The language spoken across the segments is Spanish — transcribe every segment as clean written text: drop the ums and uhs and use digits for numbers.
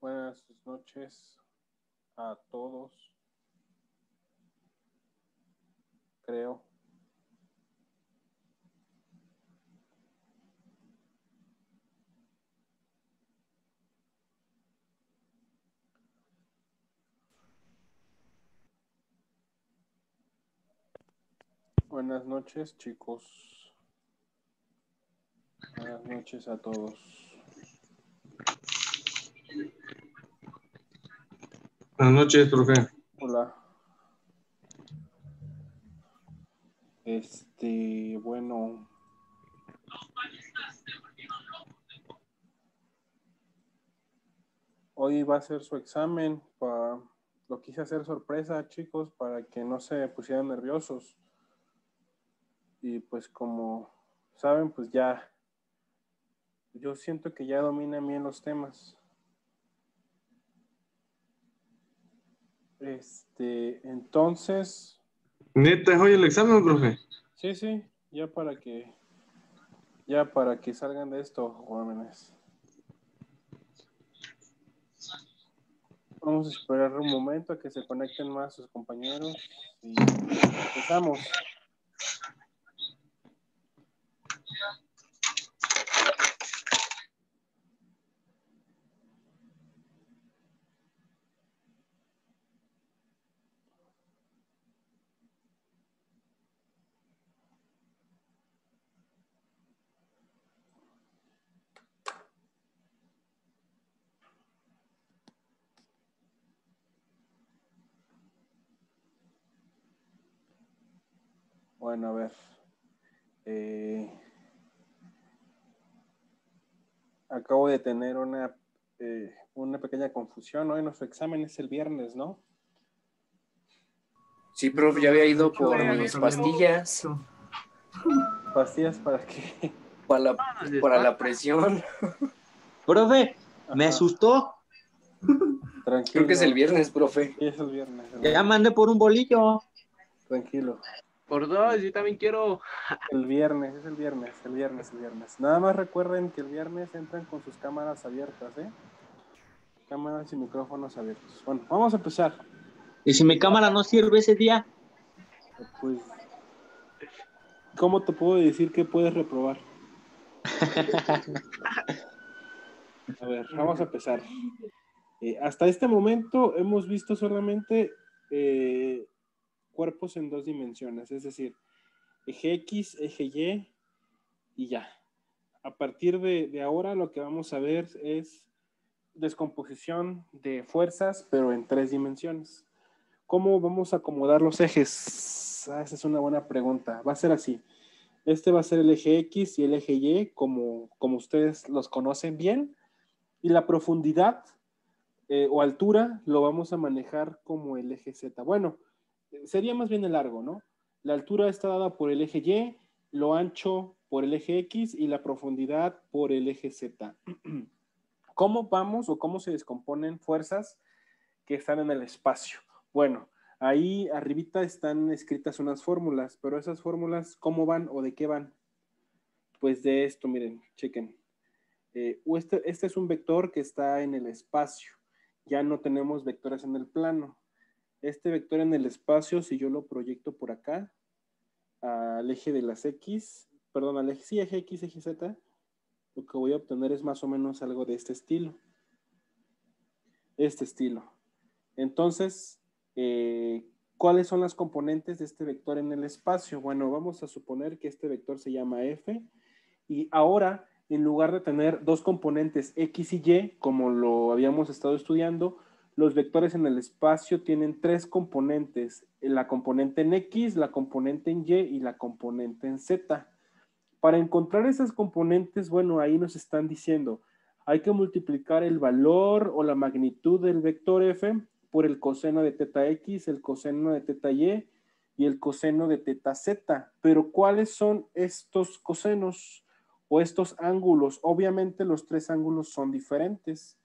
Buenas noches a todos, creo. Buenas noches, chicos. Buenas noches a todos. Buenas noches, profe. Hola. Bueno. Hoy va a ser su examen. Lo quise hacer sorpresa, chicos, para que no se pusieran nerviosos. Y pues como saben, pues ya, yo siento que ya dominan bien los temas. Entonces... ¿Neta es hoy el examen, profe? Sí, ya para que salgan de esto, jóvenes. Vamos a esperar un momento a que se conecten más sus compañeros y empezamos. Bueno, a ver. Acabo de tener una pequeña confusión. Hoy nuestro examen es el viernes, ¿no? Sí, profe, ya había ido por mis pastillas. ¿Pastillas para qué? Para la presión. Profe, me Ajá. asustó. Tranquilo. Creo que es el viernes, profe. Sí, es el viernes. Ya mandé por un bolillo. Tranquilo. Por dos, yo también quiero. El viernes. Nada más recuerden que el viernes entran con sus cámaras abiertas, ¿eh? Cámaras y micrófonos abiertos. Bueno, vamos a empezar. Y si mi cámara no sirve ese día, Pues, ¿cómo te puedo decir que puedes reprobar? A ver, vamos a empezar. Hasta este momento hemos visto solamente cuerpos en dos dimensiones, es decir, eje X, eje y ya. A partir de ahora lo que vamos a ver es descomposición de fuerzas, pero en tres dimensiones. ¿Cómo vamos a acomodar los ejes? Esa es una buena pregunta. Va a ser así. Este va a ser el eje X y el eje Y, como ustedes los conocen bien. Y la profundidad o altura lo vamos a manejar como el eje Z. Bueno, sería más bien el largo, ¿no? La altura está dada por el eje Y, lo ancho por el eje X y la profundidad por el eje Z. ¿Cómo vamos o cómo se descomponen fuerzas que están en el espacio? Bueno, ahí arribita están escritas unas fórmulas, pero esas fórmulas, ¿cómo van o de qué van? Pues de esto, miren, chequen. Este es un vector que está en el espacio. Ya no tenemos vectores en el plano. Este vector en el espacio, si yo lo proyecto por acá, al eje de las X, perdón, al eje, sí, eje X, eje Z, lo que voy a obtener es más o menos algo de este estilo. Entonces, ¿cuáles son las componentes de este vector en el espacio? Bueno, vamos a suponer que este vector se llama F y ahora, en lugar de tener dos componentes X y Y, como lo habíamos estado estudiando, los vectores en el espacio tienen tres componentes, la componente en X, la componente en Y y la componente en Z. Para encontrar esas componentes, bueno, ahí nos están diciendo, hay que multiplicar el valor o la magnitud del vector F por el coseno de teta X, el coseno de teta Y y el coseno de teta Z. Pero ¿cuáles son estos cosenos o estos ángulos? Obviamente los tres ángulos son diferentes.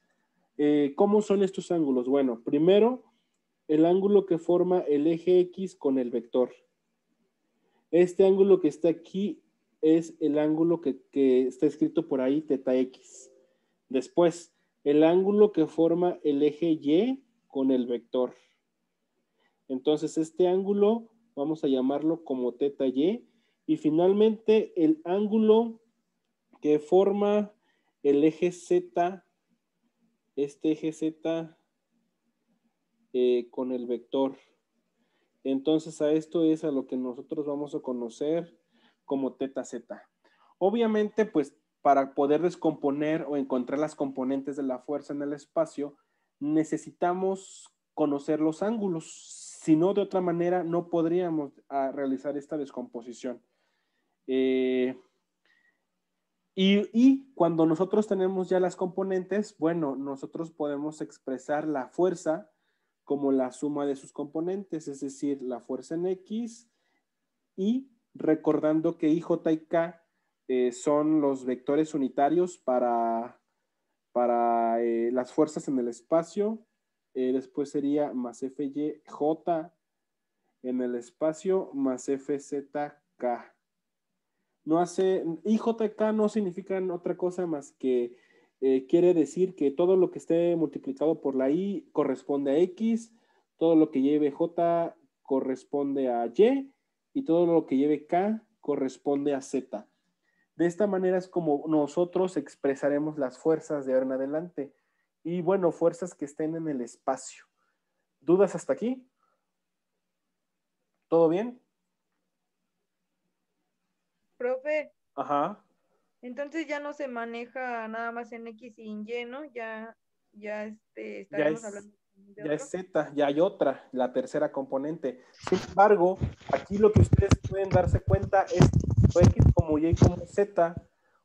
¿Cómo son estos ángulos? Bueno, primero, el ángulo que forma el eje X con el vector. Este ángulo que está aquí es el ángulo que está escrito por ahí, teta X. Después, el ángulo que forma el eje Y con el vector. Entonces, este ángulo vamos a llamarlo como teta Y. Y finalmente, el ángulo que forma el eje Z, este eje Z con el vector. Entonces, a esto es a lo que nosotros vamos a conocer como teta Z. Obviamente, pues, para poder descomponer o encontrar las componentes de la fuerza en el espacio, necesitamos conocer los ángulos. Si no, de otra manera, no podríamos realizar esta descomposición. Y cuando nosotros tenemos ya las componentes, bueno, nosotros podemos expresar la fuerza como la suma de sus componentes, es decir, la fuerza en X, y recordando que I, J y K son los vectores unitarios para las fuerzas en el espacio. Después sería más FY en el espacio más FZK. No hace, I, J y K no significan otra cosa más que quiere decir que todo lo que esté multiplicado por la I corresponde a X, todo lo que lleve J corresponde a Y y todo lo que lleve K corresponde a Z. De esta manera es como nosotros expresaremos las fuerzas de ahora en adelante. Y bueno, fuerzas que estén en el espacio. ¿Dudas hasta aquí? ¿Todo bien? Profe, Ajá. entonces ya no se maneja nada más en X y en Y, ¿no? Ya Ya estaremos hablando de ya es otro. Z, ya hay otra, la tercera componente. Sin embargo, aquí lo que ustedes pueden darse cuenta es que tanto X como Y como Z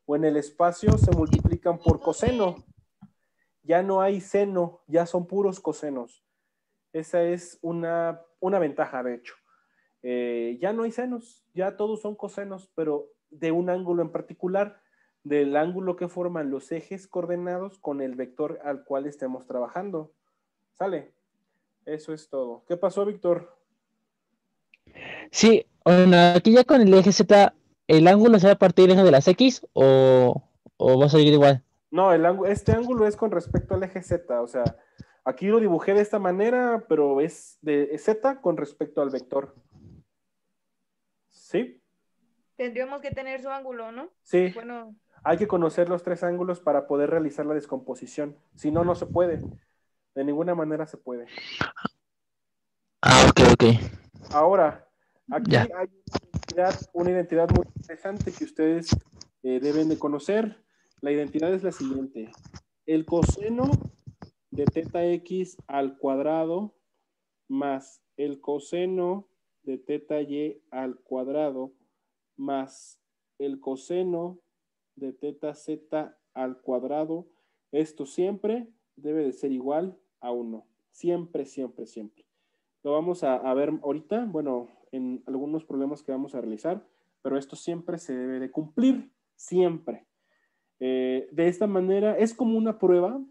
o en el espacio se multiplican por coseno. Ya no hay seno, ya son puros cosenos. Esa es una ventaja, de hecho. Ya no hay senos, ya todos son cosenos, pero de un ángulo en particular, del ángulo que forman los ejes coordenados con el vector al cual estemos trabajando. ¿Sale? Eso es todo. ¿Qué pasó, Víctor? Sí, bueno, aquí ya con el eje Z, ¿el ángulo se va a partir del eje de las X o va a seguir igual? No, este ángulo es con respecto al eje Z, o sea, aquí lo dibujé de esta manera, pero es de Z con respecto al vector. ¿Sí? Tendríamos que tener su ángulo, ¿no? Sí. Bueno, Hay que conocer los tres ángulos para poder realizar la descomposición. Si no, no se puede. De ninguna manera se puede. Ah, ok. Ahora, aquí Ya. hay una identidad muy interesante que ustedes deben de conocer. La identidad es la siguiente. El coseno de teta X al cuadrado más el coseno de teta Y al cuadrado más el coseno de teta Z al cuadrado. Esto siempre debe de ser igual a 1. Siempre, siempre, siempre. Lo vamos a ver ahorita, bueno, en algunos problemas que vamos a realizar, pero esto siempre se debe de cumplir, siempre. De esta manera es como una prueba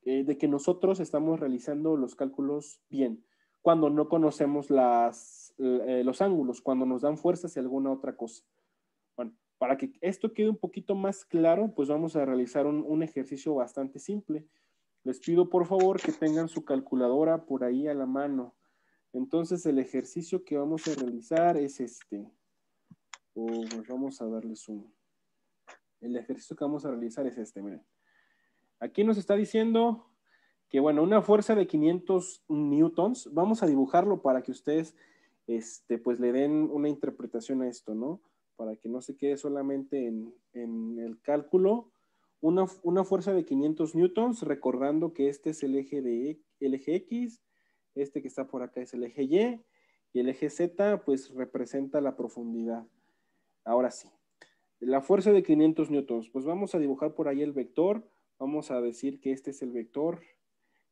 de que nosotros estamos realizando los cálculos bien, cuando no conocemos los ángulos, cuando nos dan fuerzas y alguna otra cosa. Bueno, para que esto quede un poquito más claro, pues vamos a realizar un ejercicio bastante simple. Les pido por favor que tengan su calculadora por ahí a la mano. Entonces el ejercicio que vamos a realizar es este. Pues vamos a darles un... El ejercicio que vamos a realizar es este, miren. Aquí nos está diciendo que, bueno, una fuerza de 500 newtons, vamos a dibujarlo para que ustedes, pues le den una interpretación a esto, ¿no? Para que no se quede solamente en el cálculo. Una fuerza de 500 newtons, recordando que este es el eje X, este que está por acá es el eje Y, y el eje Z, pues representa la profundidad. Ahora sí. La fuerza de 500 newtons, pues vamos a dibujar por ahí el vector. Vamos a decir que este es el vector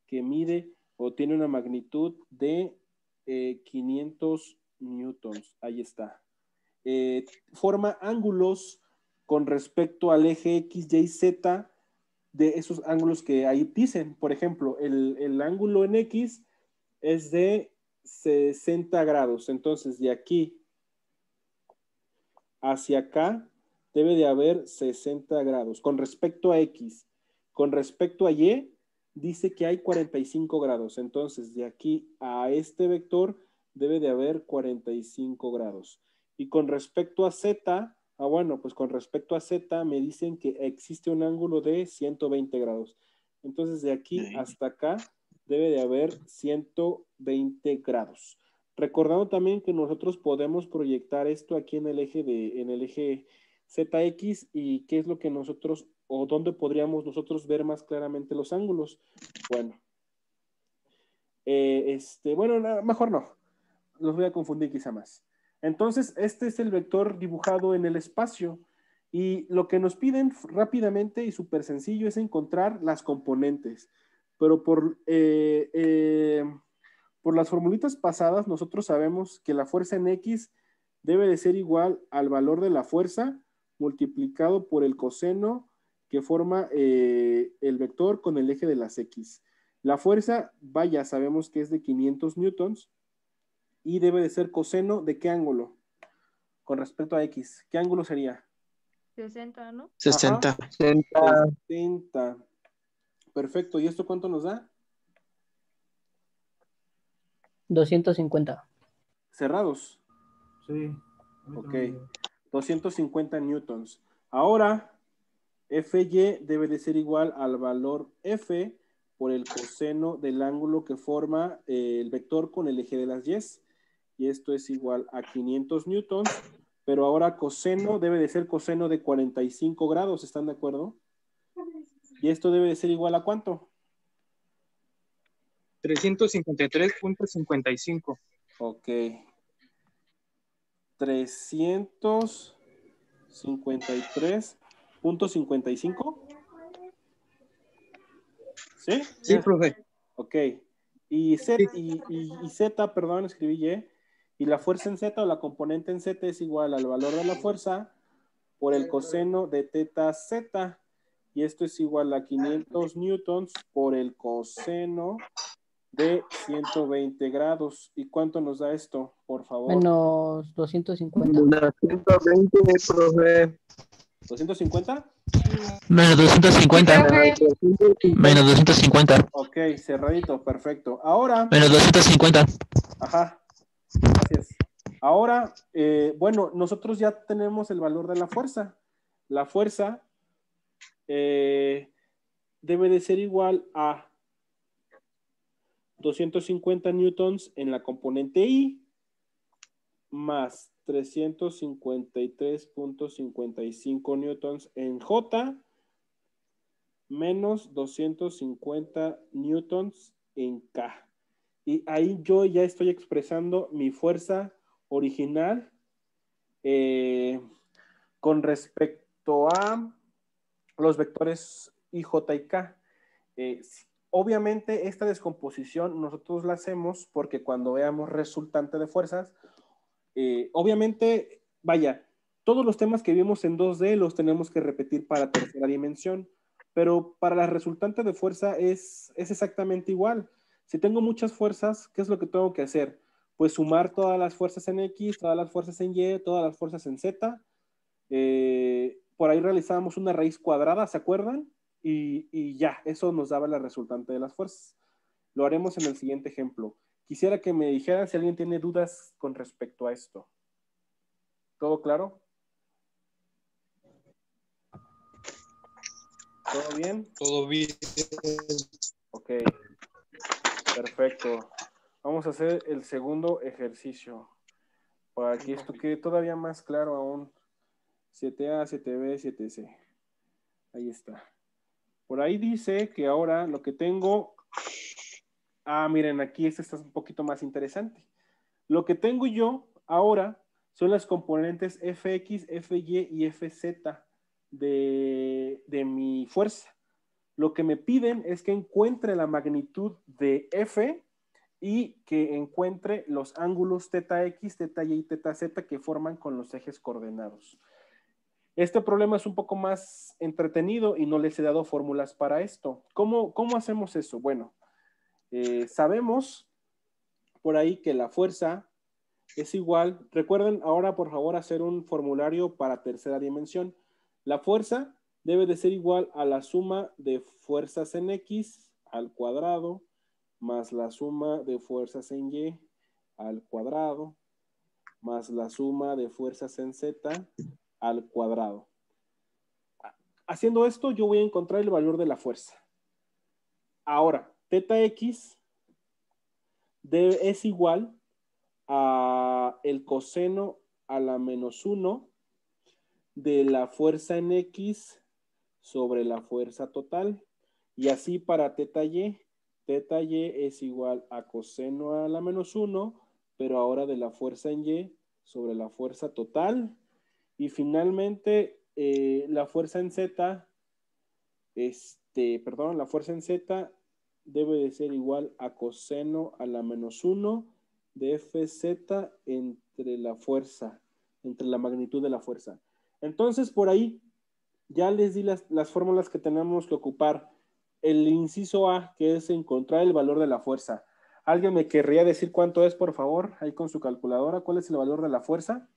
que mide o tiene una magnitud de 500 newtons. Ahí está. Forma ángulos con respecto al eje X, Y, Z de esos ángulos que ahí dicen. Por ejemplo, el ángulo en X es de 60 grados. Entonces, de aquí hacia acá debe de haber 60 grados con respecto a X. Con respecto a Y, dice que hay 45 grados. Entonces, de aquí a este vector debe de haber 45 grados. Y con respecto a Z, bueno, pues con respecto a Z me dicen que existe un ángulo de 120 grados. Entonces, de aquí hasta acá debe de haber 120 grados. Recordando también que nosotros podemos proyectar esto aquí en el eje ZX, y qué es lo que nosotros, o dónde podríamos nosotros ver más claramente los ángulos. Bueno, bueno, mejor no, los voy a confundir quizá más. Entonces, este es el vector dibujado en el espacio, y lo que nos piden rápidamente y súper sencillo es encontrar las componentes, pero por las formulitas pasadas nosotros sabemos que la fuerza en X debe de ser igual al valor de la fuerza multiplicado por el coseno que forma el vector con el eje de las X. La fuerza, vaya, sabemos que es de 500 newtons y debe de ser coseno ¿de qué ángulo? Con respecto a X, ¿qué ángulo sería? 60, ¿no? 60. Ajá, 60. Perfecto, ¿y esto cuánto nos da? 250. Cerrados. Sí. Ok, 250 newtons. Ahora, Fy debe de ser igual al valor F por el coseno del ángulo que forma el vector con el eje de las Y. Y esto es igual a 500 newtons, pero ahora coseno debe de ser coseno de 45 grados, ¿están de acuerdo? Y esto debe de ser igual a ¿cuánto? 353.55. Ok. 353.55. ¿Sí? Sí, profe. Ok. Y Z, perdón, escribí Y. Y la fuerza en Z o la componente en Z es igual al valor de la fuerza por el coseno de teta Z. Y esto es igual a 500 newtons por el coseno de 120 grados. ¿Y cuánto nos da esto, por favor? Menos 250. Menos 120, profe. ¿250? Menos 250. Menos 250. Ok, cerradito, perfecto. Ahora... Menos 250. Ajá, gracias. Ahora, bueno, nosotros ya tenemos el valor de la fuerza. La fuerza debe de ser igual a 250 newtons en la componente I más 353.55 newtons en J menos 250 newtons en K. Y ahí yo ya estoy expresando mi fuerza original con respecto a los vectores I, J y K. Obviamente esta descomposición nosotros la hacemos porque cuando veamos resultante de fuerzas, obviamente, vaya, todos los temas que vimos en 2D los tenemos que repetir para tercera dimensión, pero para la resultante de fuerza es exactamente igual. Si tengo muchas fuerzas, ¿qué es lo que tengo que hacer? Pues sumar todas las fuerzas en X, todas las fuerzas en Y, todas las fuerzas en Z. Por ahí realizábamos una raíz cuadrada, ¿se acuerdan? Y ya, eso nos daba la resultante de las fuerzas. Lo haremos en el siguiente ejemplo. Quisiera que me dijeran si alguien tiene dudas con respecto a esto. ¿Todo claro? ¿Todo bien? Todo bien. Ok. Perfecto. Vamos a hacer el segundo ejercicio. Para que esto quede todavía más claro aún. 7A, 7B, 7C. Ahí está. Por ahí dice que ahora lo que tengo... miren, aquí este está un poquito más interesante. Lo que tengo yo ahora son las componentes Fx, Fy y Fz de mi fuerza. Lo que me piden es que encuentre la magnitud de F y que encuentre los ángulos θx, θy y θz que forman con los ejes coordenados. Este problema es un poco más entretenido y no les he dado fórmulas para esto. ¿Cómo hacemos eso? Bueno, sabemos por ahí que la fuerza es igual, recuerden ahora por favor hacer un formulario para tercera dimensión. La fuerza debe de ser igual a la suma de fuerzas en X, al cuadrado más la suma de fuerzas en Y al cuadrado más la suma de fuerzas en Z al cuadrado. Haciendo esto, yo voy a encontrar el valor de la fuerza. Ahora, teta X es igual a el coseno a la menos 1 de la fuerza en X sobre la fuerza total. Y así para teta Y es igual a coseno a la menos 1, pero ahora de la fuerza en Y sobre la fuerza total. Y finalmente, la fuerza en Z, la fuerza en Z debe de ser igual a coseno a la menos 1 de Fz entre la fuerza, entre la magnitud de la fuerza. Entonces, por ahí ya les di las fórmulas que tenemos que ocupar. El inciso A, que es encontrar el valor de la fuerza. ¿Alguien me querría decir cuánto es, por favor? Ahí con su calculadora, ¿cuál es el valor de la fuerza?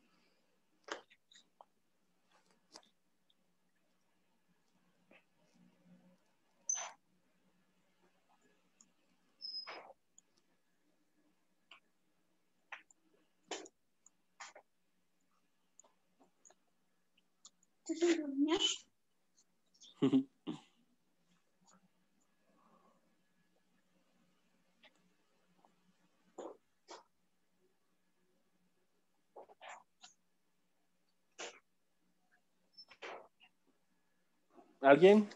¿Alguien?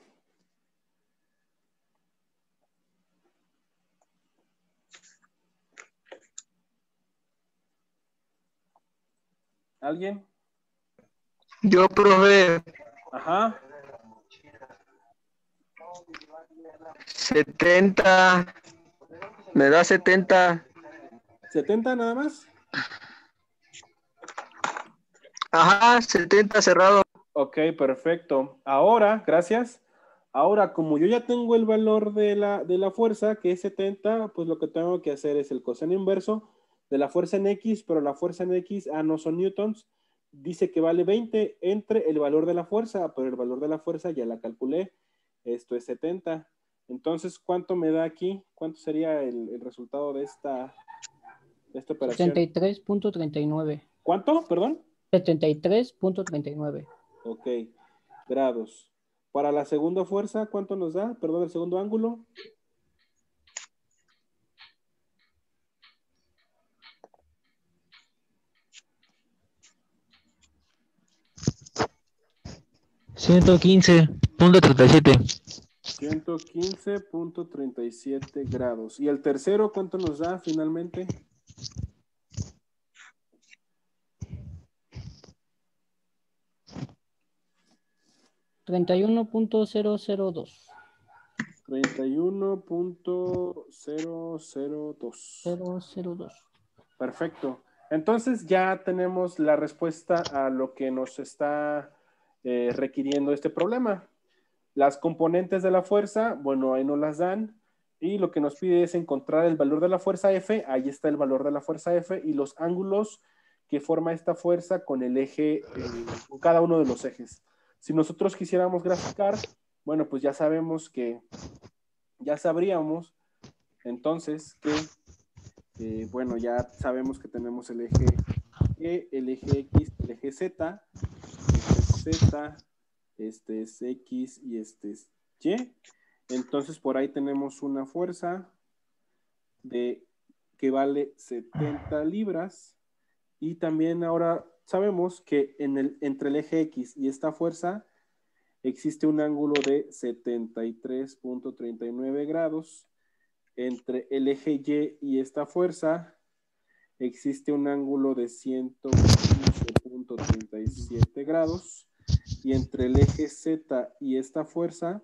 ¿Alguien? Yo, profe, Ajá. 70. Me da 70. ¿70 nada más? Ajá, 70 cerrado. Ok, perfecto. Ahora, gracias. Ahora, como yo ya tengo el valor de la fuerza, que es 70, pues lo que tengo que hacer es el coseno inverso de la fuerza en X, pero la fuerza en X, no son newtons, dice que vale 20 entre el valor de la fuerza, pero el valor de la fuerza ya la calculé, esto es 70. Entonces, ¿cuánto me da aquí? ¿Cuánto sería el resultado de esta operación? 73.39. ¿Cuánto? Perdón. 73.39. Ok, grados. Para la segunda fuerza, ¿cuánto nos da? Perdón, el segundo ángulo. $115.37. 115.37 grados. ¿Y el tercero cuánto nos da finalmente? $31.002. 31.002. Perfecto. Entonces ya tenemos la respuesta a lo que nos está requiriendo este problema. Las componentes de la fuerza, bueno, ahí nos las dan. Y lo que nos pide es encontrar el valor de la fuerza F. Ahí está el valor de la fuerza F y los ángulos que forma esta fuerza con el eje, con cada uno de los ejes. Si nosotros quisiéramos graficar, bueno, pues ya sabemos que, ya sabríamos entonces que, bueno, ya sabemos que tenemos el eje E, el eje X, el eje Z, este es Z, este es X y este es Y. Entonces por ahí tenemos una fuerza que vale 70 libras y también ahora sabemos que entre el eje X y esta fuerza existe un ángulo de 73.39 grados. Entre el eje Y y esta fuerza existe un ángulo de 115.37 grados. Y entre el eje Z y esta fuerza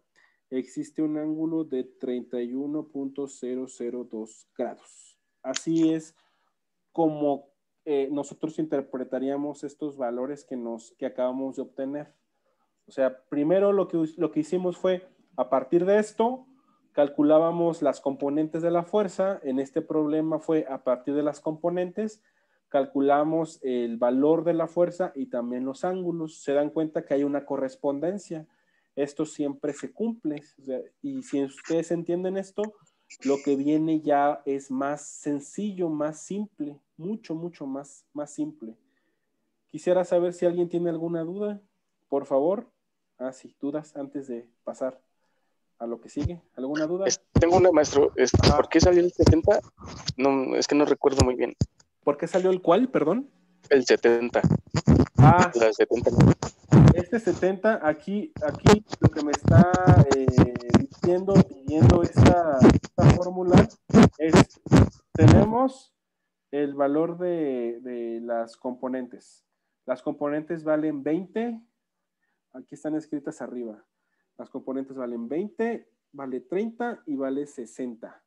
existe un ángulo de 31.002 grados. Así es como nosotros interpretaríamos estos valores que acabamos de obtener. O sea, primero lo que hicimos fue, a partir de esto, calculábamos las componentes de la fuerza. En este problema fue a partir de las componentes, calculamos el valor de la fuerza y también los ángulos. Se dan cuenta que hay una correspondencia esto siempre se cumple. O sea, y si ustedes entienden esto, lo que viene ya es más sencillo, más simple, mucho, mucho más simple. Quisiera saber si alguien tiene alguna duda, por favor. Sí, dudas antes de pasar a lo que sigue. ¿Alguna duda? Tengo una, maestro. ¿Por qué salió el 70? No, es que no recuerdo muy bien. ¿Por qué salió el cuál, perdón? El 70. La 70. Este 70, aquí lo que me está diciendo, pidiendo esta fórmula es, tenemos el valor de las componentes. Las componentes valen 20, aquí están escritas arriba. Las componentes valen 20, vale 30 y vale 60.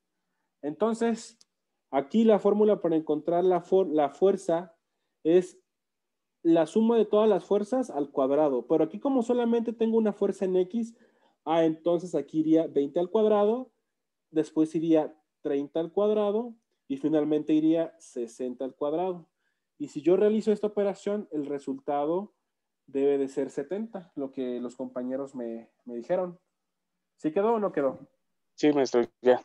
Entonces, aquí la fórmula para encontrar la fuerza es la suma de todas las fuerzas al cuadrado. Pero aquí como solamente tengo una fuerza en X, entonces aquí iría 20 al cuadrado, después iría 30 al cuadrado y finalmente iría 60 al cuadrado. Y si yo realizo esta operación, el resultado debe de ser 70, lo que los compañeros me dijeron. ¿Sí quedó o no quedó? Sí, maestro, ya.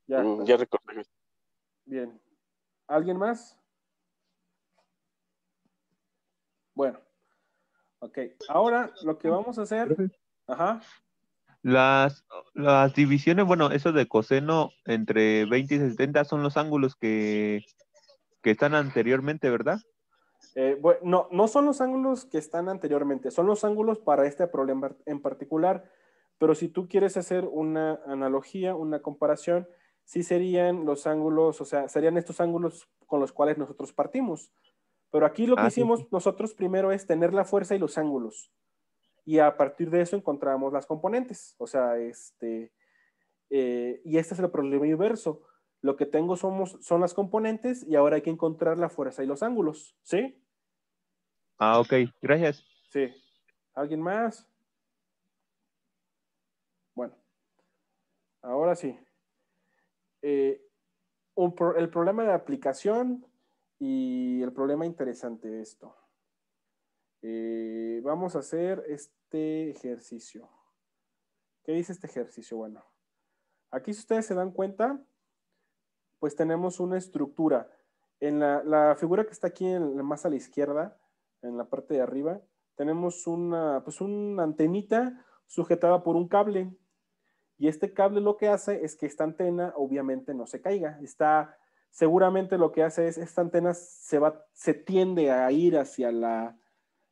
Ya recordé. Bien. ¿Alguien más? Bueno. Ok. Ahora lo que vamos a hacer... Ajá. Las divisiones, bueno, eso de coseno entre 20 y 70 son los ángulos que están anteriormente, ¿verdad? Bueno, no son los ángulos que están anteriormente, son los ángulos para este problema en particular, pero si tú quieres hacer una analogía, una comparación, sí serían los ángulos, o sea, serían estos ángulos con los cuales nosotros partimos. Pero aquí lo que hicimos nosotros primero es tener la fuerza y los ángulos. Y a partir de eso encontramos las componentes. O sea, y este es el problema inverso. Lo que tengo son las componentes y ahora hay que encontrar la fuerza y los ángulos. ¿Sí? Ok, gracias. Sí. ¿Alguien más? Bueno, ahora sí. El problema de aplicación y el problema interesante de esto. Vamos a hacer este ejercicio. ¿Qué dice este ejercicio? Bueno, aquí si ustedes se dan cuenta, pues tenemos una estructura. En la figura que está aquí más a la izquierda, en la parte de arriba, tenemos una antenita sujetada por un cable. Y este cable lo que hace es que esta antena obviamente no se caiga. Seguramente lo que hace es esta antena se tiende a ir hacia la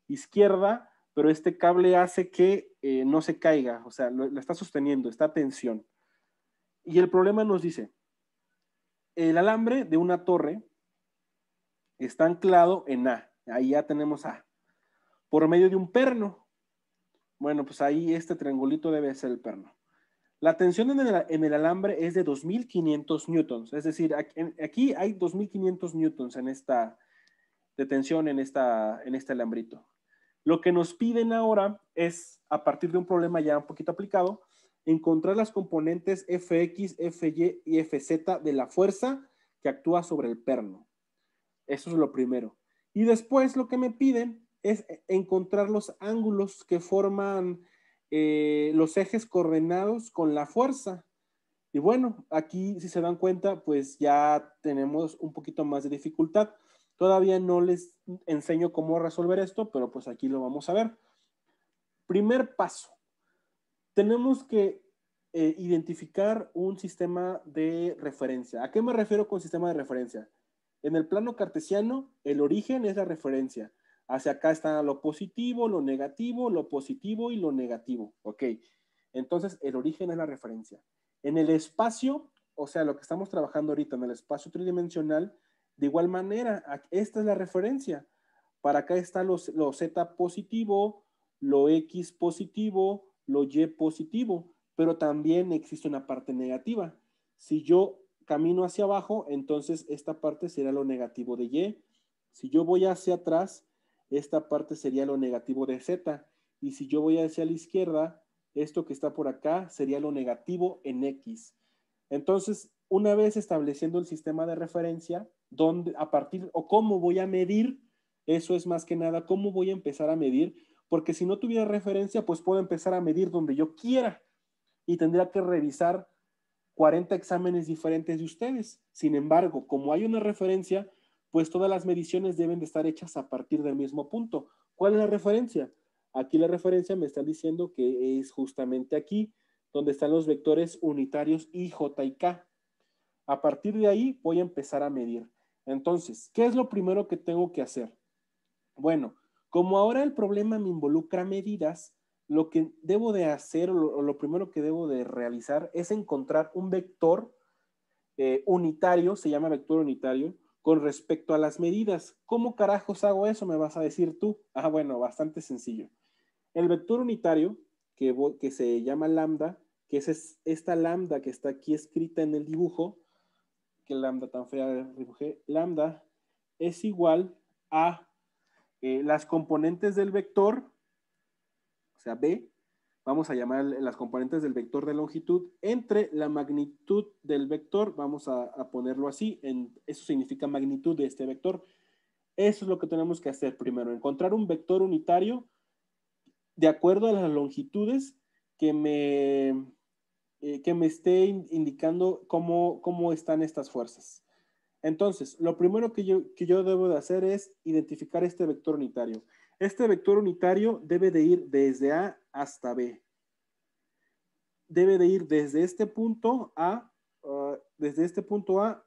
izquierda, pero este cable hace que no se caiga, o sea, lo está sosteniendo, está a tensión. Y el problema nos dice, el alambre de una torre está anclado en A, ahí ya tenemos A, por medio de un perno. Bueno, pues ahí este triangulito debe ser el perno. La tensión en el alambre es de 2.500 newtons, es decir, aquí hay 2.500 newtons de tensión en este alambrito. Lo que nos piden ahora es, a partir de un problema ya un poquito aplicado, encontrar las componentes Fx, Fy y Fz de la fuerza que actúa sobre el perno. Eso es lo primero. Y después lo que me piden es encontrar los ángulos que forman los ejes coordenados con la fuerza. Y bueno, aquí si se dan cuenta, pues ya tenemos un poquito más de dificultad. Todavía no les enseño cómo resolver esto, pero pues aquí lo vamos a ver. Primer paso. Tenemos que identificar un sistema de referencia. ¿A qué me refiero con sistema de referencia? En el plano cartesiano, el origen es la referencia. Hacia acá está lo positivo, lo negativo, lo positivo y lo negativo. Ok. Entonces, el origen es la referencia. En el espacio, o sea, lo que estamos trabajando ahorita en el espacio tridimensional, de igual manera, esta es la referencia. Para acá está lo Z positivo, lo X positivo, lo Y positivo, pero también existe una parte negativa. Si yo camino hacia abajo, entonces esta parte será lo negativo de Y. Si yo voy hacia atrás, esta parte sería lo negativo de Z. Y si yo voy hacia la izquierda, esto que está por acá sería lo negativo en X. Entonces, una vez estableciendo el sistema de referencia, cómo voy a medir, eso es más que nada, cómo voy a empezar a medir, porque si no tuviera referencia, pues puedo empezar a medir donde yo quiera y tendría que revisar 40 exámenes diferentes de ustedes. Sin embargo, como hay una referencia, pues todas las mediciones deben de estar hechas a partir del mismo punto. ¿Cuál es la referencia? Aquí la referencia me están diciendo que es justamente aquí, donde están los vectores unitarios I, J y K. A partir de ahí voy a empezar a medir. Entonces, ¿qué es lo primero que tengo que hacer? Bueno, como ahora el problema me involucra medidas, lo que debo de hacer o lo primero que debo de realizar es encontrar un vector unitario, se llama vector unitario, con respecto a las medidas. ¿Cómo carajos hago eso? Me vas a decir tú. Ah, bueno, bastante sencillo. El vector unitario, que se llama lambda, que es esta lambda que está aquí escrita en el dibujo, que lambda tan fea dibujé, lambda es igual a las componentes del vector, o sea, B, vamos a llamar las componentes del vector de longitud, entre la magnitud del vector, vamos a ponerlo así, eso significa magnitud de este vector. Eso es lo que tenemos que hacer primero, encontrar un vector unitario de acuerdo a las longitudes que me esté indicando cómo están estas fuerzas. Entonces, lo primero que yo debo de hacer es identificar este vector unitario. Este vector unitario debe de ir desde A hasta B. Debe de ir desde este punto A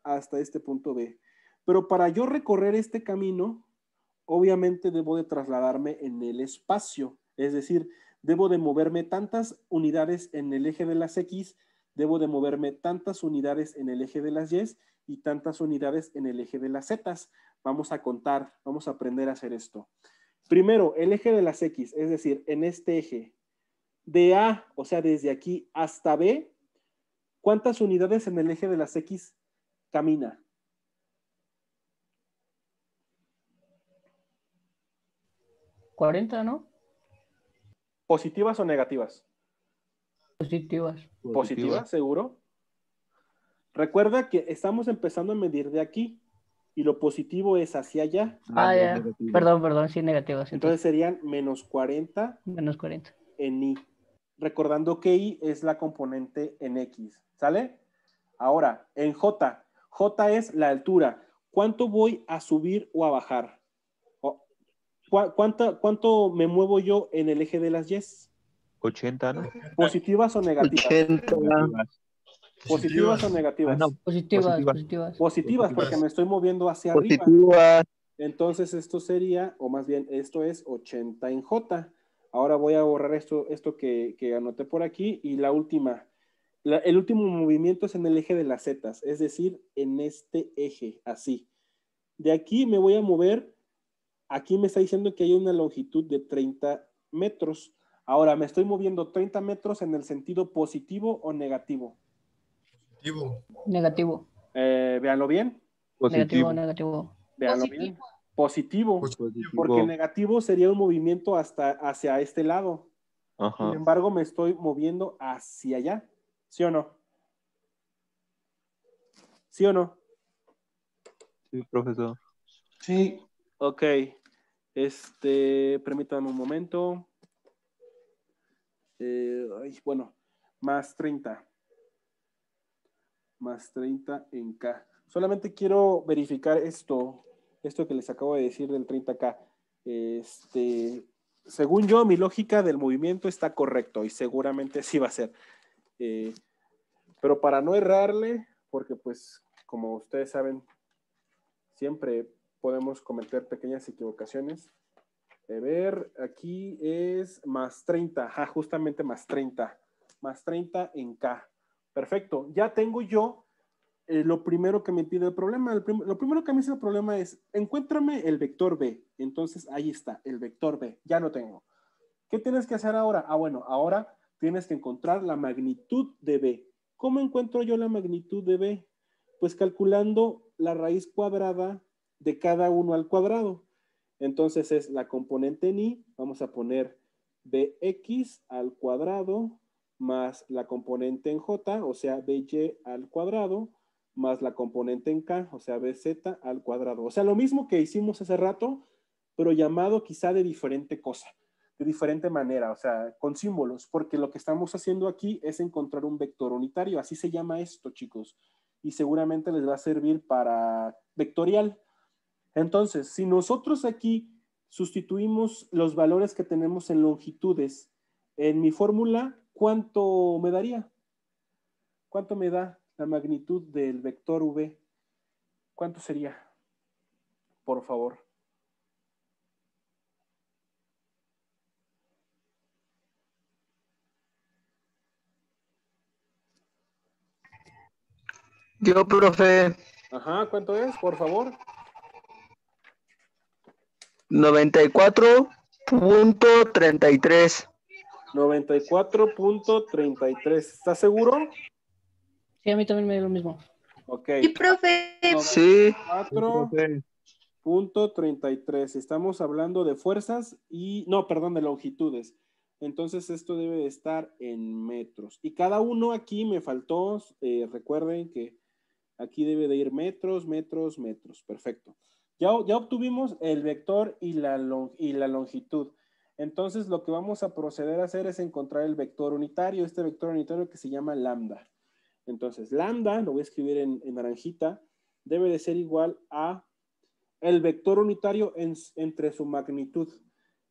hasta este punto B. Pero para yo recorrer este camino, obviamente debo de trasladarme en el espacio. Es decir, debo de moverme tantas unidades en el eje de las X, debo de moverme tantas unidades en el eje de las Y y tantas unidades en el eje de las Z. Vamos a contar, vamos a aprender a hacer esto. Primero, el eje de las X, es decir, en este eje, de A, o sea, desde aquí hasta B, ¿cuántas unidades en el eje de las X camina? ¿40, no? ¿Positivas o negativas? Positivas. ¿Positivas, seguro? Recuerda que estamos empezando a medir de aquí y lo positivo es hacia allá. Ah, ya. Perdón, sí, negativas. Entonces serían menos 40. Menos 40. En Y. Recordando que Y es la componente en X. ¿Sale? Ahora, en J. J es la altura. ¿Cuánto voy a subir o a bajar? ¿Cuánto me muevo yo en el eje de las Y? 80, ¿no? ¿Positivas o negativas? 80. ¿Positivas o negativas? No, Positivas. Porque me estoy moviendo hacia arriba. Positivas. Entonces esto sería, o más bien esto es 80 en J. Ahora voy a borrar esto que anoté por aquí y la última. El último movimiento es en el eje de las Z, es decir, en este eje, así. De aquí me voy a mover, aquí me está diciendo que hay una longitud de 30 metros. Ahora, ¿me estoy moviendo 30 metros en el sentido positivo o negativo? Negativo. Véanlo bien. Negativo. Véanlo bien. Positivo. Porque negativo sería un movimiento hacia este lado. Ajá. Sin embargo, me estoy moviendo hacia allá. ¿Sí o no? ¿Sí o no? Sí, profesor. Sí. Ok. Permítame un momento. Bueno, más 30. Más 30 en K. Solamente quiero verificar esto que les acabo de decir del 30K. Según yo, mi lógica del movimiento está correcto y seguramente sí va a ser. Pero para no errarle, porque pues como ustedes saben, siempre podemos cometer pequeñas equivocaciones. A ver, aquí es más 30, justamente más 30. Más 30 en K. Perfecto, ya tengo yo lo primero que me pide el problema. Lo primero que me dice el problema es, encuéntrame el vector B. Entonces, ahí está, el vector B. Ya lo tengo. ¿Qué tienes que hacer ahora? Bueno, ahora tienes que encontrar la magnitud de B. ¿Cómo encuentro yo la magnitud de B? Pues calculando la raíz cuadrada de cada uno al cuadrado. Entonces es la componente en Y, vamos a poner BX al cuadrado más la componente en J, o sea, BY al cuadrado, más la componente en K, o sea, BZ al cuadrado. O sea, lo mismo que hicimos hace rato, pero llamado quizá de diferente cosa. de diferente manera, o sea, con símbolos, porque lo que estamos haciendo aquí es encontrar un vector unitario, así se llama esto, chicos, y seguramente les va a servir para vectorial. Entonces, si nosotros aquí sustituimos los valores que tenemos en longitudes en mi fórmula, ¿cuánto me daría? ¿Cuánto me da la magnitud del vector V? ¿Cuánto sería? Por favor. Yo, profe. Ajá, ¿cuánto es? Por favor. 94.33. 94.33. ¿Estás seguro? Sí, a mí también me dio lo mismo. Ok. Sí, profe. Sí. 4.33. Estamos hablando de fuerzas y, no, perdón, de longitudes. Entonces esto debe de estar en metros. Y cada uno aquí me faltó, recuerden que aquí debe de ir metros, metros, metros. Perfecto. Ya obtuvimos el vector y la longitud. Entonces lo que vamos a proceder a hacer es encontrar el vector unitario, este vector unitario que se llama lambda. Entonces lambda, lo voy a escribir en naranjita, debe de ser igual a el vector unitario entre su magnitud.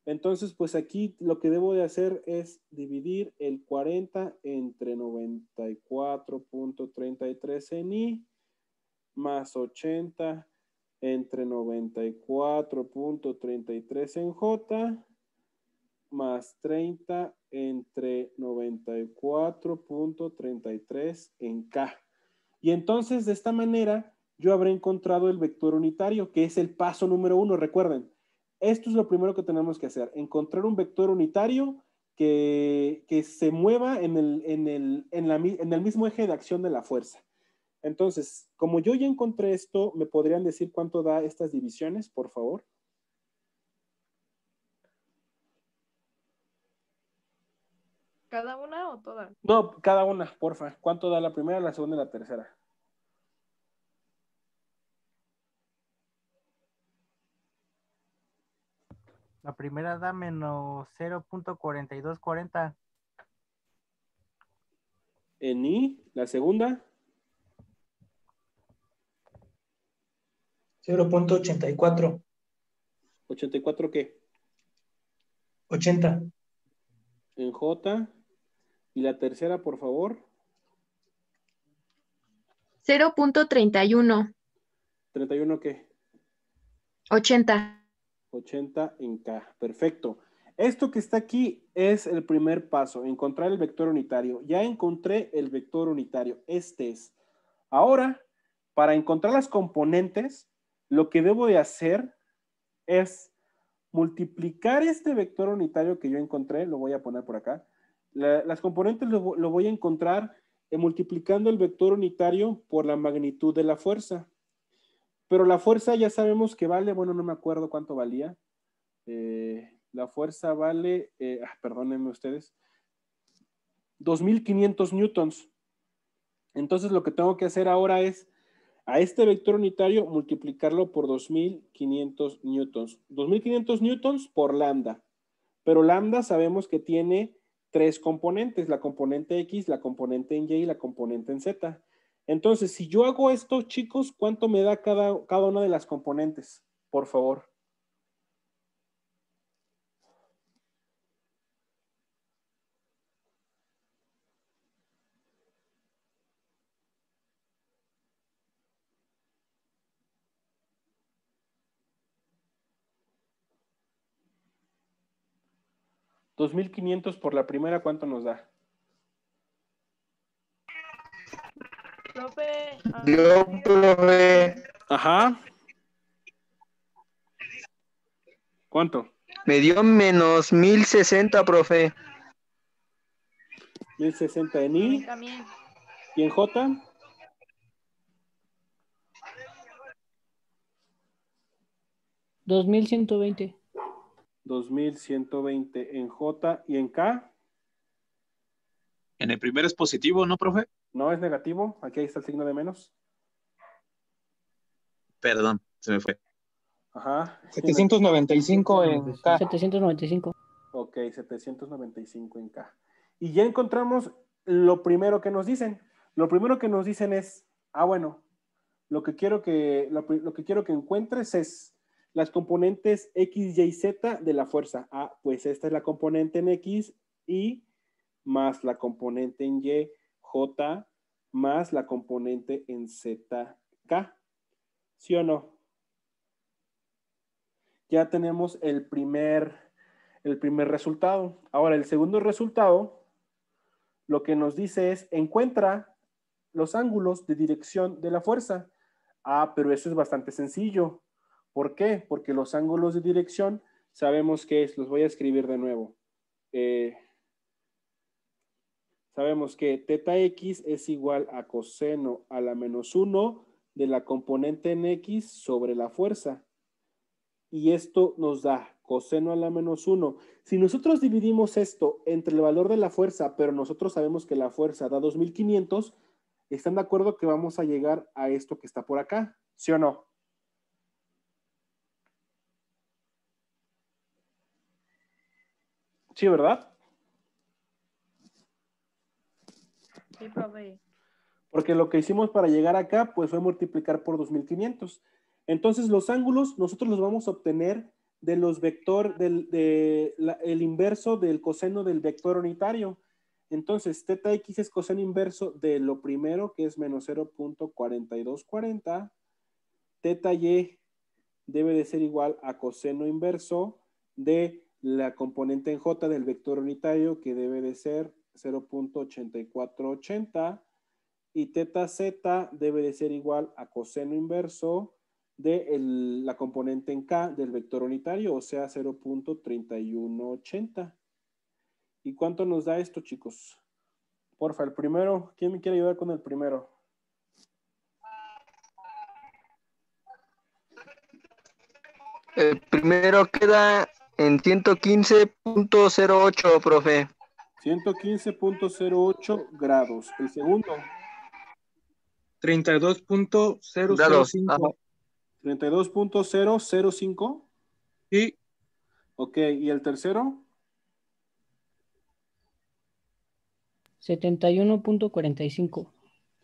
Entonces, pues aquí lo que debo de hacer es dividir el 40 entre 94.33 en I, más 80 entre 94.33 en J, más 30 entre 94.33 en K. Y entonces, de esta manera, yo habré encontrado el vector unitario, que es el paso número 1, recuerden. Esto es lo primero que tenemos que hacer, encontrar un vector unitario que se mueva en el mismo eje de acción de la fuerza. Entonces, como yo ya encontré esto, ¿me podrían decir cuánto da estas divisiones, por favor? ¿Cada una o todas? No, cada una, porfa. ¿Cuánto da la primera, la segunda y la tercera? La primera da menos 0.4240. En I, la segunda. 0.84. ¿84 qué? 80. En J. Y la tercera, por favor. 0.31. ¿31 qué? 80. 80 en K. Perfecto. Esto que está aquí es el primer paso, encontrar el vector unitario. Ya encontré el vector unitario. Este es. Ahora, para encontrar las componentes, lo que debo de hacer es multiplicar este vector unitario que yo encontré, lo voy a poner por acá. Las componentes lo voy a encontrar multiplicando el vector unitario por la magnitud de la fuerza. Pero la fuerza ya sabemos que vale, bueno, no me acuerdo cuánto valía. La fuerza vale, perdónenme ustedes, 2.500 newtons. Entonces lo que tengo que hacer ahora es a este vector unitario multiplicarlo por 2.500 newtons. 2.500 newtons por lambda. Pero lambda sabemos que tiene 3 componentes, la componente X, la componente en Y y la componente en Z. Entonces, si yo hago esto, chicos, ¿cuánto me da cada una de las componentes? Por favor. $2.500 por la primera, ¿cuánto nos da? Profe. Yo, profe. Ajá. ¿Cuánto? Me dio menos 1060, profe. 1060 en I. También. ¿Y en J? $2,120. 2.120 en J. ¿Y en K? En el primero es positivo, ¿no, profe? No, es negativo. Aquí está el signo de menos. Perdón, se me fue. Ajá. 795 en K. 795. Ok, Ok, 795 en K. Y ya encontramos lo primero que nos dicen. Lo primero que nos dicen es, bueno, lo que quiero que encuentres es las componentes X, Y, Z de la fuerza. Pues esta es la componente en X, Y, más la componente en Y, J, más la componente en Z, K. ¿Sí o no? Ya tenemos el primer resultado. Ahora, el segundo resultado, lo que nos dice es, encuentra los ángulos de dirección de la fuerza. Pero eso es bastante sencillo. ¿Por qué? Porque los ángulos de dirección sabemos que es, los voy a escribir de nuevo. Sabemos que teta X es igual a coseno a la menos 1 de la componente en X sobre la fuerza. Y esto nos da coseno a la menos 1. Si nosotros dividimos esto entre el valor de la fuerza, pero nosotros sabemos que la fuerza da 2500, ¿están de acuerdo que vamos a llegar a esto que está por acá? ¿Sí o no? Sí, ¿verdad? Sí, profe. Porque lo que hicimos para llegar acá, pues fue multiplicar por 2500. Entonces, los ángulos nosotros los vamos a obtener de los el inverso del coseno del vector unitario. Entonces, teta X es coseno inverso de lo primero, que es menos 0.4240. Teta Y debe de ser igual a coseno inverso de la componente en J del vector unitario, que debe de ser 0.8480. Y teta Z debe de ser igual a coseno inverso de la componente en K del vector unitario, o sea, 0.3180. ¿Y cuánto nos da esto, chicos? Porfa, el primero. ¿Quién me quiere ayudar con el primero? El primero queda en 115.08, profe. 115.08 grados. El segundo. 32.005. 32.005. Sí. Ok, ¿y el tercero? 71.45.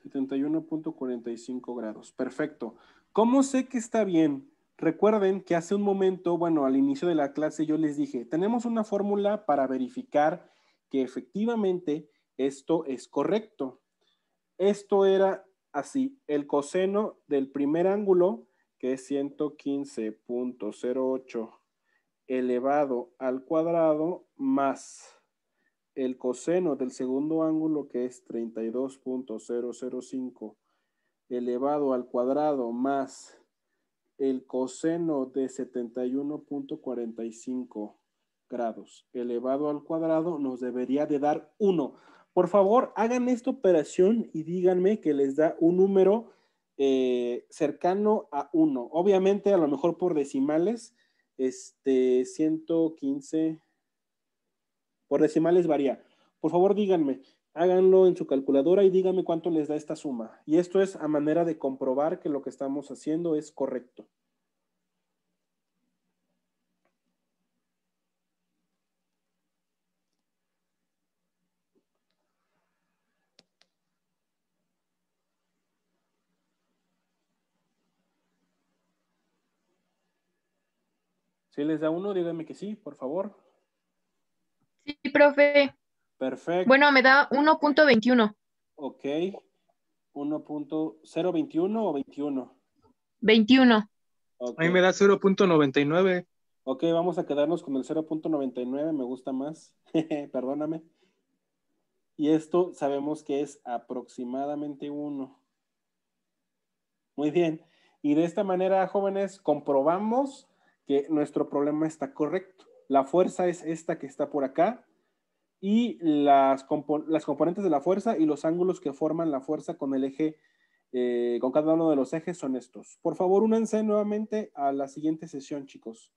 71.45 grados. Perfecto. ¿Cómo sé que está bien? Recuerden que hace un momento, bueno, al inicio de la clase yo les dije, tenemos una fórmula para verificar que efectivamente esto es correcto. Esto era así, el coseno del primer ángulo, que es 115.08 elevado al cuadrado, más el coseno del segundo ángulo, que es 32.005 elevado al cuadrado, más el coseno de 71.45 grados elevado al cuadrado, nos debería de dar 1. Por favor, hagan esta operación y díganme que les da un número cercano a 1. Obviamente, a lo mejor por decimales, 115, por decimales varía. Por favor, díganme, háganlo en su calculadora y díganme cuánto les da esta suma. Y esto es a manera de comprobar que lo que estamos haciendo es correcto. Si les da 1, díganme que sí, por favor. Sí, profe. Perfecto. Bueno, me da 1.21. Ok. 1.021 o 21. 21. Okay. A mí me da 0.99. Ok, vamos a quedarnos con el 0.99, me gusta más. Perdóname. Y esto sabemos que es aproximadamente 1. Muy bien. Y de esta manera, jóvenes, comprobamos que nuestro problema está correcto. La fuerza es esta que está por acá. Y las componentes de la fuerza y los ángulos que forman la fuerza con el eje, con cada uno de los ejes son estos. Por favor, únanse nuevamente a la siguiente sesión, chicos.